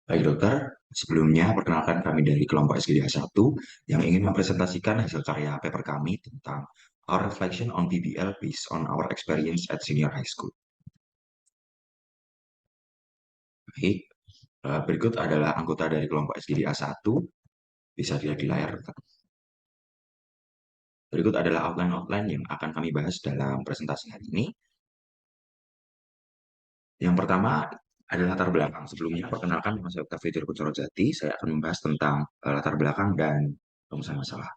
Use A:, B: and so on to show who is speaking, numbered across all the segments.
A: Baik dokter, sebelumnya perkenalkan kami dari kelompok SGDA 1 yang ingin mempresentasikan hasil karya paper kami tentang Our Reflection on PBL based on our experience at senior high school. Baik, berikut adalah anggota dari kelompok SGDA 1, bisa dilihat di layar. Berikut adalah outline-outline yang akan kami bahas dalam presentasi hari ini. Yang pertama adalah latar belakang. Sebelumnya, perkenalkan nama saya Octavio Kuncoro Jati. Saya akan membahas tentang latar belakang dan rumusan masalah.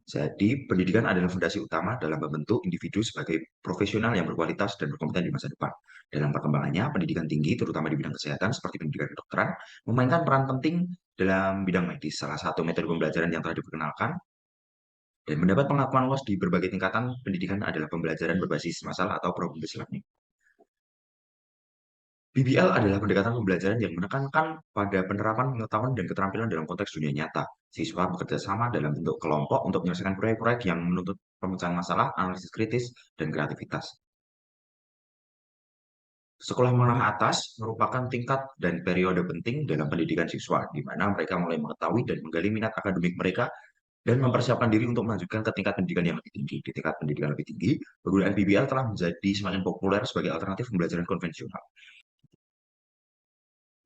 A: Jadi, pendidikan adalah fondasi utama dalam membentuk individu sebagai profesional yang berkualitas dan berkompeten di masa depan. Dalam perkembangannya, pendidikan tinggi, terutama di bidang kesehatan seperti pendidikan kedokteran, memainkan peran penting dalam bidang medis. Salah satu metode pembelajaran yang telah diperkenalkan dan mendapat pengakuan luas di berbagai tingkatan pendidikan adalah pembelajaran berbasis masalah atau problem-based learning. BBL adalah pendekatan pembelajaran yang menekankan pada penerapan pengetahuan dan keterampilan dalam konteks dunia nyata. Siswa bekerja sama dalam bentuk kelompok untuk menyelesaikan proyek-proyek yang menuntut pemecahan masalah, analisis kritis, dan kreativitas. Sekolah menengah atas merupakan tingkat dan periode penting dalam pendidikan siswa, di mana mereka mulai mengetahui dan menggali minat akademik mereka dan mempersiapkan diri untuk melanjutkan ke tingkat pendidikan yang lebih tinggi. Di tingkat pendidikan lebih tinggi, penggunaan BBL telah menjadi semakin populer sebagai alternatif pembelajaran konvensional.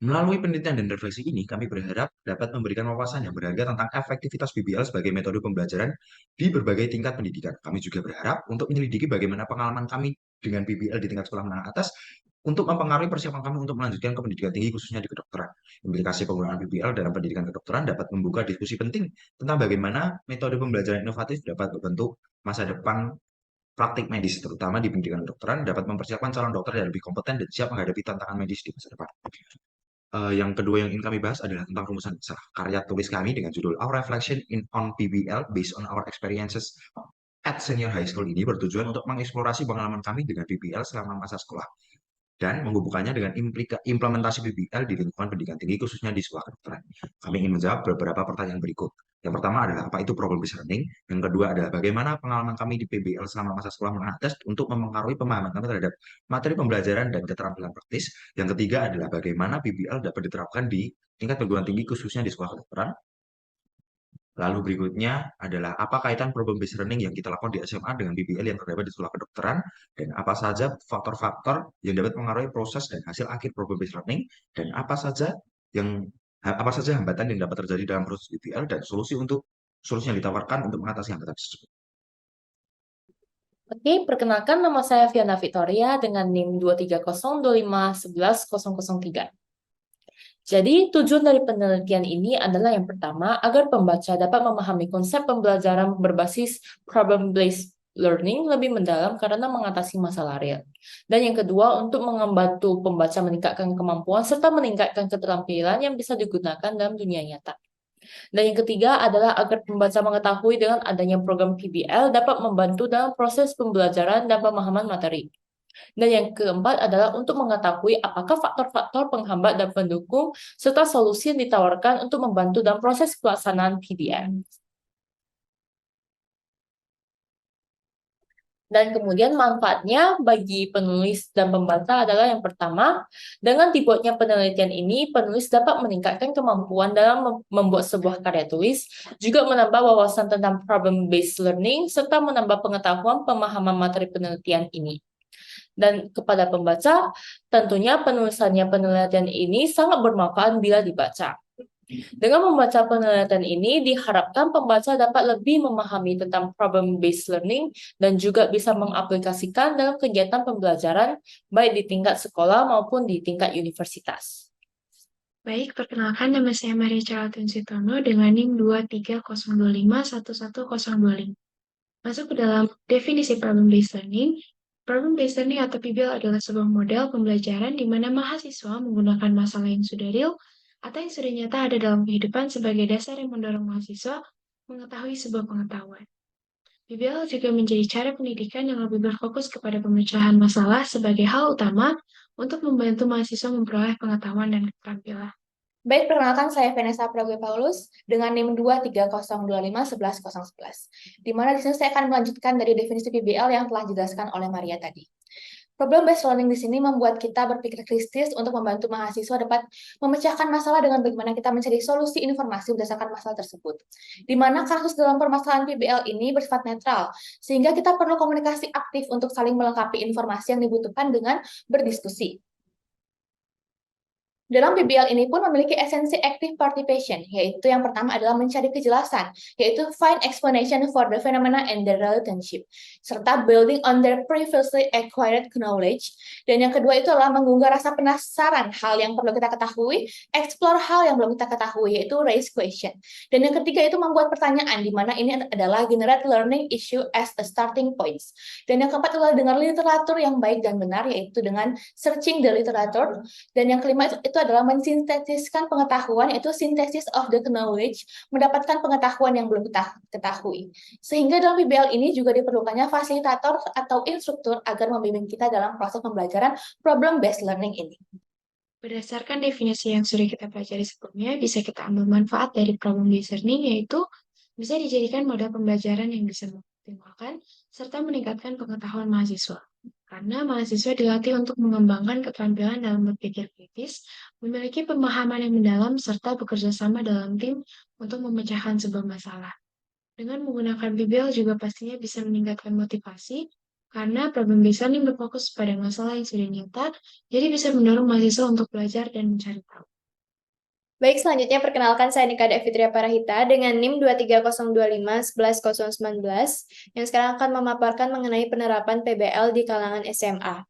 A: Melalui penelitian dan refleksi ini, kami berharap dapat memberikan wawasan yang berharga tentang efektivitas BBL sebagai metode pembelajaran di berbagai tingkat pendidikan. Kami juga berharap untuk menyelidiki bagaimana pengalaman kami dengan BBL di tingkat sekolah menengah atas untuk mempengaruhi persiapan kami untuk melanjutkan ke pendidikan tinggi, khususnya di kedokteran. Implikasi penggunaan BBL dalam pendidikan kedokteran dapat membuka diskusi penting tentang bagaimana metode pembelajaran inovatif dapat membentuk masa depan praktik medis, terutama di pendidikan kedokteran, dapat mempersiapkan calon dokter yang lebih kompeten dan siap menghadapi tantangan medis di masa depan. Yang kedua yang ingin kami bahas adalah tentang rumusan masalah. Karya tulis kami dengan judul Our Reflection on PBL Based on Our Experiences at Senior High School ini bertujuan untuk mengeksplorasi pengalaman kami dengan PBL selama masa sekolah dan menghubungkannya dengan implementasi PBL di lingkungan pendidikan tinggi khususnya di sekolah kedokteran. Kami ingin menjawab beberapa pertanyaan berikut. Yang pertama adalah apa itu problem based learning? Yang kedua adalah bagaimana pengalaman kami di PBL selama masa sekolah menengah atas untuk mempengaruhi pemahaman kami terhadap materi pembelajaran dan keterampilan praktis. Yang ketiga adalah bagaimana PBL dapat diterapkan di tingkat perguruan tinggi khususnya di sekolah kedokteran. Lalu berikutnya adalah apa kaitan problem based learning yang kita lakukan di SMA dengan PBL yang terdapat di sekolah kedokteran dan apa saja faktor-faktor yang dapat mengaruhi proses dan hasil akhir problem based learning dan yang apa saja hambatan yang dapat terjadi dalam proses PBL dan solusi yang ditawarkan untuk mengatasi hambatan tersebut.
B: Oke, perkenalkan nama saya Fiona Victoria dengan NIM 23052511003. Jadi, tujuan dari penelitian ini adalah yang pertama, agar pembaca dapat memahami konsep pembelajaran berbasis problem-based learning lebih mendalam karena mengatasi masalah real. Dan yang kedua, untuk membantu pembaca meningkatkan kemampuan serta meningkatkan keterampilan yang bisa digunakan dalam dunia nyata. Dan yang ketiga adalah agar pembaca mengetahui dengan adanya program PBL dapat membantu dalam proses pembelajaran dan pemahaman materi. Dan yang keempat adalah untuk mengetahui apakah faktor-faktor penghambat dan pendukung serta solusi yang ditawarkan untuk membantu dalam proses pelaksanaan PBL. Dan kemudian manfaatnya bagi penulis dan pembaca adalah yang pertama, dengan dibuatnya penelitian ini, penulis dapat meningkatkan kemampuan dalam membuat sebuah karya tulis, juga menambah wawasan tentang problem-based learning, serta menambah pengetahuan pemahaman materi penelitian ini. Dan kepada pembaca, tentunya penulisannya penelitian ini sangat bermanfaat bila dibaca. Dengan membaca penelitian ini, diharapkan pembaca dapat lebih memahami tentang problem-based learning dan juga bisa mengaplikasikan dalam kegiatan pembelajaran, baik di tingkat sekolah maupun di tingkat universitas.
C: Baik, perkenalkan nama saya Maria Charlton Sitono dengan NIM 230511025. Masuk ke dalam definisi problem-based learning. Problem-based learning atau PBL adalah sebuah model pembelajaran di mana mahasiswa menggunakan masalah yang sudah real atau yang sudah nyata ada dalam kehidupan sebagai dasar yang mendorong mahasiswa mengetahui sebuah pengetahuan. PBL juga menjadi cara pendidikan yang lebih berfokus kepada pemecahan masalah sebagai hal utama untuk membantu mahasiswa memperoleh pengetahuan dan keterampilan.
D: Baik, perkenalkan saya Vanessa Prague Paulus dengan NIM 230251111. Di mana di sini saya akan melanjutkan dari definisi PBL yang telah dijelaskan oleh Maria tadi. Problem-based learning di sini membuat kita berpikir kritis untuk membantu mahasiswa dapat memecahkan masalah dengan bagaimana kita mencari solusi informasi berdasarkan masalah tersebut. Di mana kasus dalam permasalahan PBL ini bersifat netral, sehingga kita perlu komunikasi aktif untuk saling melengkapi informasi yang dibutuhkan dengan berdiskusi. Dalam PBL ini pun memiliki esensi active participation, yaitu yang pertama adalah mencari kejelasan, yaitu find explanation for the phenomena and the relationship, serta building on their previously acquired knowledge. Dan yang kedua itu adalah menggugah rasa penasaran hal yang perlu kita ketahui, explore hal yang belum kita ketahui, yaitu raise question. Dan yang ketiga itu membuat pertanyaan, di mana ini adalah generate learning issue as a starting points. Dan yang keempat adalah dengar literatur yang baik dan benar, yaitu dengan searching the literature. Dan yang kelima itu adalah mensintetiskan pengetahuan, yaitu synthesis of the knowledge, mendapatkan pengetahuan yang belum kita ketahui. Sehingga dalam PBL ini juga diperlukannya fasilitator atau instruktur agar membimbing kita dalam proses pembelajaran problem-based learning ini.
C: Berdasarkan definisi yang sudah kita pelajari sebelumnya, bisa kita ambil manfaat dari problem-based learning, yaitu bisa dijadikan model pembelajaran yang bisa mengoptimalkan serta meningkatkan pengetahuan mahasiswa. Karena mahasiswa dilatih untuk mengembangkan keterampilan dalam berpikir kritis, memiliki pemahaman yang mendalam, serta bekerja sama dalam tim untuk memecahkan sebuah masalah. Dengan menggunakan PBL juga pastinya bisa meningkatkan motivasi, karena problem-based learning berfokus pada masalah yang sudah nyata, jadi bisa mendorong mahasiswa untuk belajar dan mencari tahu.
D: Baik, selanjutnya perkenalkan saya Nika Fitria Parahita dengan NIM 23025-11019 yang sekarang akan memaparkan mengenai penerapan PBL di kalangan SMA.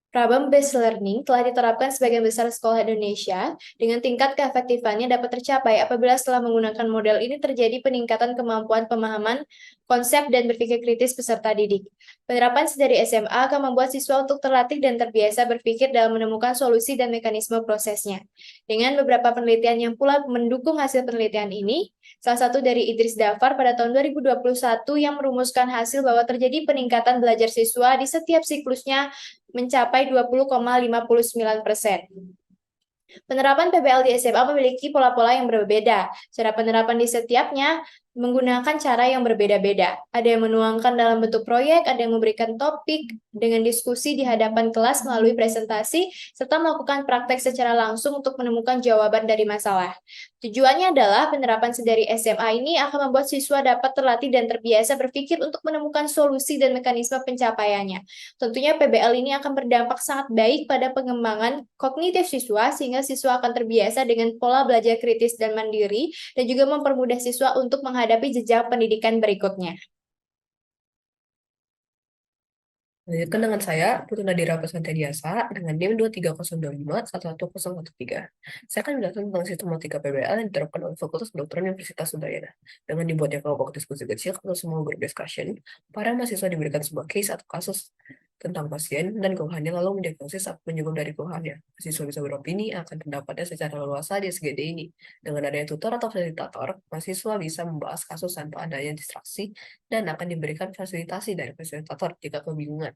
D: Problem-based learning telah diterapkan sebagian besar sekolah Indonesia dengan tingkat keefektifannya dapat tercapai apabila setelah menggunakan model ini terjadi peningkatan kemampuan pemahaman, konsep, dan berpikir kritis peserta didik. Penerapan dari SMA akan membuat siswa untuk terlatih dan terbiasa berpikir dalam menemukan solusi dan mekanisme prosesnya. Dengan beberapa penelitian yang pula mendukung hasil penelitian ini, salah satu dari Idris Dafar pada tahun 2021 yang merumuskan hasil bahwa terjadi peningkatan belajar siswa di setiap siklusnya mencapai 20,59%. Penerapan PBL di SMA memiliki pola-pola yang berbeda. Cara penerapan di setiapnya menggunakan cara yang berbeda-beda. Ada yang menuangkan dalam bentuk proyek, ada yang memberikan topik dengan diskusi di hadapan kelas melalui presentasi, serta melakukan praktek secara langsung untuk menemukan jawaban dari masalah. Tujuannya adalah penerapan dari SMA ini akan membuat siswa dapat terlatih dan terbiasa berpikir untuk menemukan solusi dan mekanisme pencapaiannya. Tentunya PBL ini akan berdampak sangat baik pada pengembangan kognitif siswa, sehingga siswa akan terbiasa dengan pola belajar kritis dan mandiri, dan juga mempermudah siswa untuk menghadapi jenjang pendidikan berikutnya.
E: Lanjutkan dengan saya, Putu Nadira Pesantiasa dengan NIM 23025-11013. Saya akan menjelaskan tentang sistematika PBL yang diterapkan oleh Fakultas Kedokteran Universitas Udayana. Dengan dibuatnya kelompok diskusi kecil atau small group discussion, para mahasiswa diberikan sebuah case atau kasus tentang pasien dan keluhannya, lalu mendiagnosis apa penyebab dari keluhannya. Mahasiswa bisa beropini akan pendapatnya secara leluasa di SGD ini. Dengan adanya tutor atau fasilitator, mahasiswa bisa membahas kasus tanpa adanya distraksi dan akan diberikan fasilitasi dari fasilitator jika kebingungan.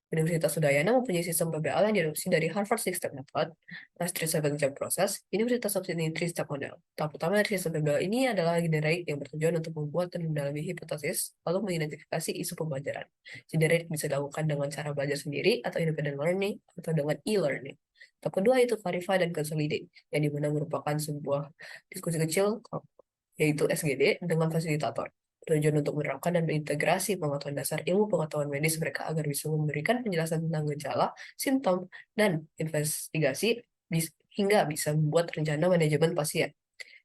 E: Universitas Udayana mempunyai sistem PBL yang diadopsi dari Harvard Six Step Method, Maastricht Seven Step Process, Universitas of Sydney Three Step Model. Tahap pertama dari sistem PBL ini adalah generate yang bertujuan untuk membuat dan mendalami hipotesis, lalu mengidentifikasi isu pembelajaran. Generate bisa dilakukan dengan cara belajar sendiri atau independent learning atau dengan e-learning. Tahap kedua itu clarify dan consolidate, yang dimana merupakan sebuah diskusi kecil, yaitu SGD, dengan fasilitator. Tujuan untuk menerapkan dan mengintegrasi pengetahuan dasar ilmu pengetahuan medis mereka agar bisa memberikan penjelasan tentang gejala, simptom, dan investigasi hingga bisa membuat rencana manajemen pasien.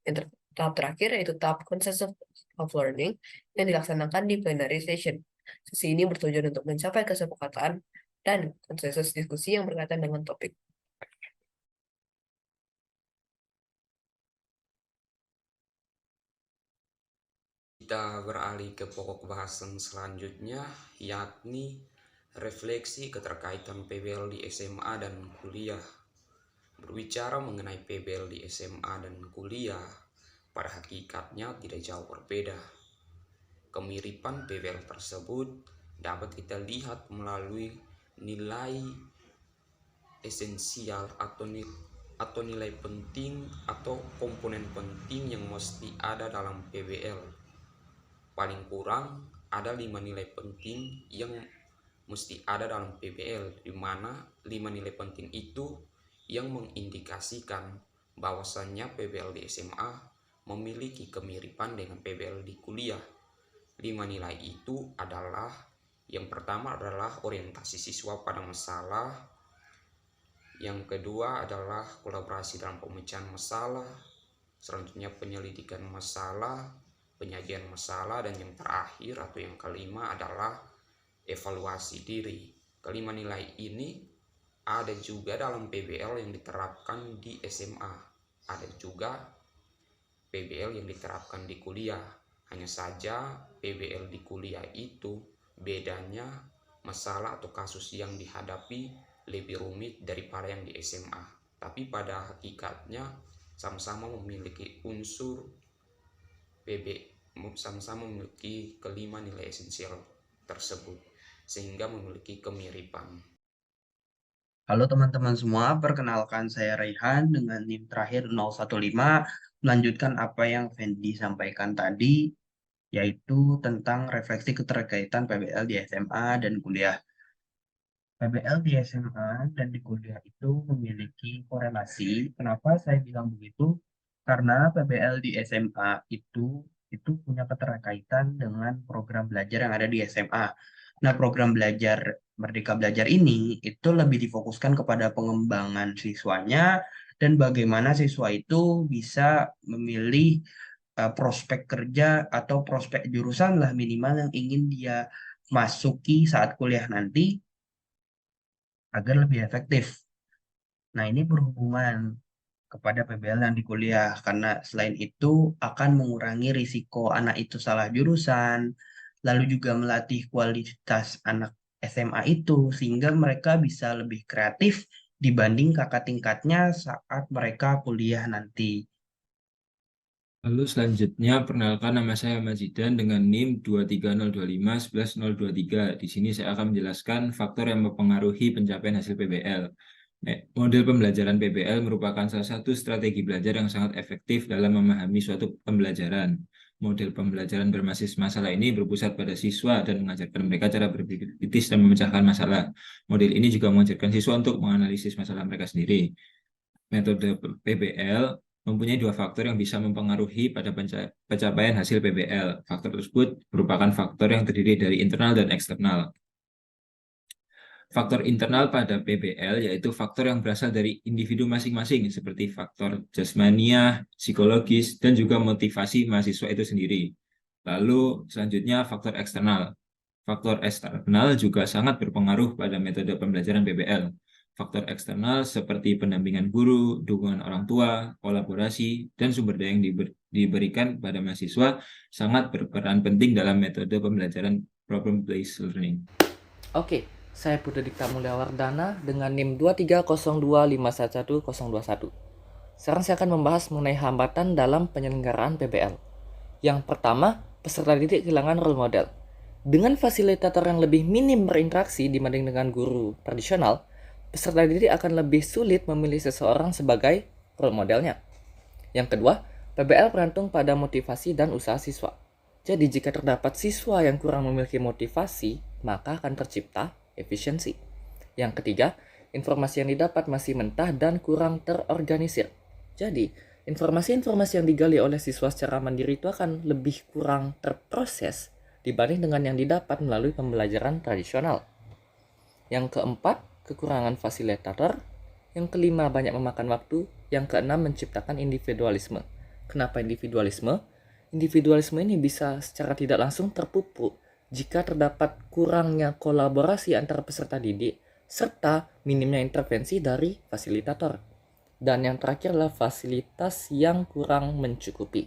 E: Yang tahap terakhir yaitu tahap consensus of learning yang dilaksanakan di plenary session. Sesi ini bertujuan untuk mencapai kesepakatan dan konsensus diskusi yang berkaitan dengan topik.
F: Kita beralih ke pokok bahasan selanjutnya, yakni refleksi keterkaitan PBL di SMA dan kuliah. Berbicara mengenai PBL di SMA dan kuliah, pada hakikatnya tidak jauh berbeda. Kemiripan PBL tersebut dapat kita lihat melalui nilai esensial atau nilai penting atau komponen penting yang mesti ada dalam PBL. Paling kurang ada 5 nilai penting yang mesti ada dalam PBL, di mana 5 nilai penting itu yang mengindikasikan bahwasannya PBL di SMA memiliki kemiripan dengan PBL di kuliah. 5 nilai itu adalah, yang pertama adalah orientasi siswa pada masalah, yang kedua adalah kolaborasi dalam pemecahan masalah, selanjutnya penyelidikan masalah, penyajian masalah, dan yang terakhir atau yang kelima adalah evaluasi diri. Kelima nilai ini ada juga dalam PBL yang diterapkan di SMA, ada juga PBL yang diterapkan di kuliah. Hanya saja PBL di kuliah itu bedanya masalah atau kasus yang dihadapi lebih rumit daripada yang di SMA. Tapi pada hakikatnya sama-sama memiliki unsur sama-sama memiliki kelima nilai esensial tersebut, sehingga memiliki kemiripan.
G: Halo teman-teman semua, perkenalkan saya Raihan dengan NIM terakhir 015, melanjutkan apa yang Fendi sampaikan tadi, yaitu tentang refleksi keterkaitan PBL di SMA dan kuliah. PBL di SMA dan di kuliah itu memiliki korelasi. Kenapa saya bilang begitu? Karena PBL di SMA itu punya keterkaitan dengan program belajar yang ada di SMA. Nah, program belajar Merdeka Belajar ini itu lebih difokuskan kepada pengembangan siswanya dan bagaimana siswa itu bisa memilih prospek kerja atau prospek jurusan lah minimal yang ingin dia masuki saat kuliah nanti agar lebih efektif. Nah, ini berhubungan kepada PBL yang di kuliah karena selain itu akan mengurangi risiko anak itu salah jurusan, lalu juga melatih kualitas anak SMA itu sehingga mereka bisa lebih kreatif dibanding kakak tingkatnya saat mereka kuliah nanti.
H: Lalu selanjutnya, perkenalkan nama saya Majidan dengan NIM 23025111023. Di sini saya akan menjelaskan faktor yang mempengaruhi pencapaian hasil PBL. Model pembelajaran PBL merupakan salah satu strategi belajar yang sangat efektif dalam memahami suatu pembelajaran. Model pembelajaran berbasis masalah ini berpusat pada siswa dan mengajarkan mereka cara berpikir kritis dan memecahkan masalah. Model ini juga mengajarkan siswa untuk menganalisis masalah mereka sendiri. Metode PBL mempunyai dua faktor yang bisa mempengaruhi pada pencapaian hasil PBL. Faktor tersebut merupakan faktor yang terdiri dari internal dan eksternal. Faktor internal pada PBL yaitu faktor yang berasal dari individu masing-masing seperti faktor jasmania, psikologis, dan juga motivasi mahasiswa itu sendiri. Lalu selanjutnya faktor eksternal. Faktor eksternal juga sangat berpengaruh pada metode pembelajaran PBL. Faktor eksternal seperti pendampingan guru, dukungan orang tua, kolaborasi, dan sumber daya yang diberikan pada mahasiswa sangat berperan penting dalam metode pembelajaran problem-based learning.
I: Oke, saya Putra Dikta Mulyawardana dengan NIM 23025111021. Sekarang saya akan membahas mengenai hambatan dalam penyelenggaraan PBL. Yang pertama, peserta didik kehilangan role model. Dengan fasilitator yang lebih minim berinteraksi dibanding dengan guru tradisional, peserta didik akan lebih sulit memilih seseorang sebagai role modelnya. Yang kedua, PBL bergantung pada motivasi dan usaha siswa. Jadi jika terdapat siswa yang kurang memiliki motivasi, maka akan tercipta efisiensi. Yang ketiga, informasi yang didapat masih mentah dan kurang terorganisir. Jadi, informasi-informasi yang digali oleh siswa secara mandiri itu akan lebih kurang terproses dibanding dengan yang didapat melalui pembelajaran tradisional. Yang keempat, kekurangan fasilitator. Yang kelima, banyak memakan waktu. Yang keenam, menciptakan individualisme. Kenapa individualisme? Individualisme ini bisa secara tidak langsung terpupuk jika terdapat kurangnya kolaborasi antara peserta didik serta minimnya intervensi dari fasilitator. Dan yang terakhir adalah fasilitas yang kurang mencukupi.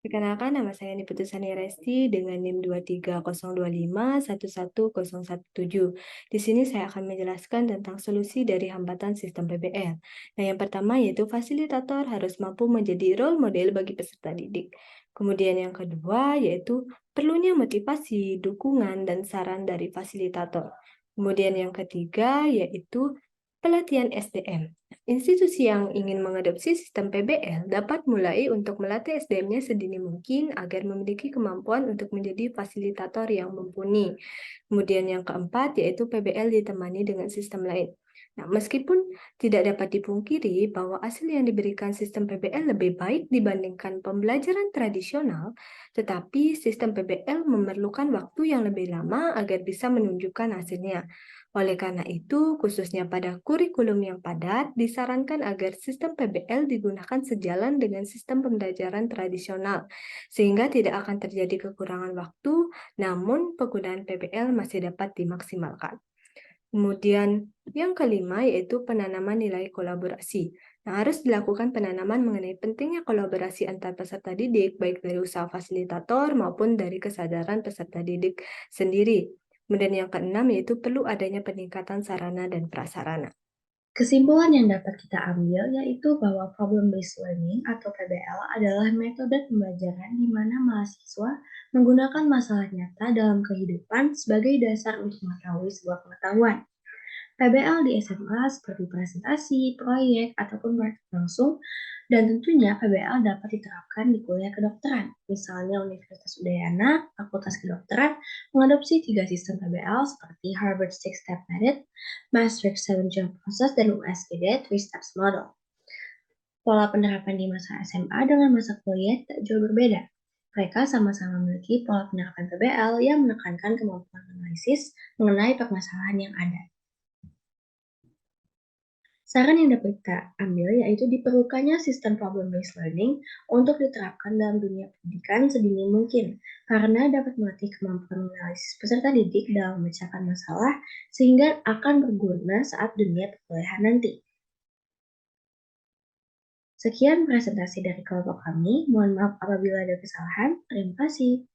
J: Perkenalkan, nama saya Niputu Sani Resti dengan NIM 23025111017. Di sini saya akan menjelaskan tentang solusi dari hambatan sistem PBL. Nah, yang pertama yaitu fasilitator harus mampu menjadi role model bagi peserta didik. Kemudian yang kedua yaitu perlunya motivasi, dukungan, dan saran dari fasilitator. Kemudian yang ketiga yaitu Pelatihan SDM. Institusi yang ingin mengadopsi sistem PBL dapat mulai untuk melatih SDM-nya sedini mungkin agar memiliki kemampuan untuk menjadi fasilitator yang mumpuni. Kemudian yang keempat yaitu PBL ditemani dengan sistem lain. Nah, meskipun tidak dapat dipungkiri bahwa hasil yang diberikan sistem PBL lebih baik dibandingkan pembelajaran tradisional, tetapi sistem PBL memerlukan waktu yang lebih lama agar bisa menunjukkan hasilnya. Oleh karena itu, khususnya pada kurikulum yang padat, disarankan agar sistem PBL digunakan sejalan dengan sistem pembelajaran tradisional, sehingga tidak akan terjadi kekurangan waktu, namun penggunaan PBL masih dapat dimaksimalkan. Kemudian yang kelima yaitu penanaman nilai kolaborasi. Nah, harus dilakukan penanaman mengenai pentingnya kolaborasi antar peserta didik, baik dari usaha fasilitator maupun dari kesadaran peserta didik sendiri. Kemudian yang keenam yaitu perlu adanya peningkatan sarana dan prasarana.
K: Kesimpulan yang dapat kita ambil yaitu bahwa problem-based learning atau PBL adalah metode pembelajaran di mana mahasiswa menggunakan masalah nyata dalam kehidupan sebagai dasar untuk mengetahui sebuah pengetahuan. PBL di SMA seperti presentasi, proyek, ataupun praktik langsung, dan tentunya PBL dapat diterapkan di kuliah kedokteran. Misalnya Universitas Udayana, Fakultas Kedokteran, mengadopsi 3 sistem PBL seperti Harvard 6-Step Method, Maastricht 7-Jump Process, dan USGD 3-Steps Model. Pola penerapan di masa SMA dengan masa kuliah tak jauh berbeda. Mereka sama-sama memiliki pola penerapan PBL yang menekankan kemampuan analisis mengenai permasalahan yang ada. Saran yang dapat kita ambil yaitu diperlukannya sistem problem-based learning untuk diterapkan dalam dunia pendidikan sedini mungkin, karena dapat melatih kemampuan menganalisis peserta didik dalam memecahkan masalah, sehingga akan berguna saat dunia perkuliahan nanti. Sekian presentasi dari kelompok kami, mohon maaf apabila ada kesalahan, terima kasih.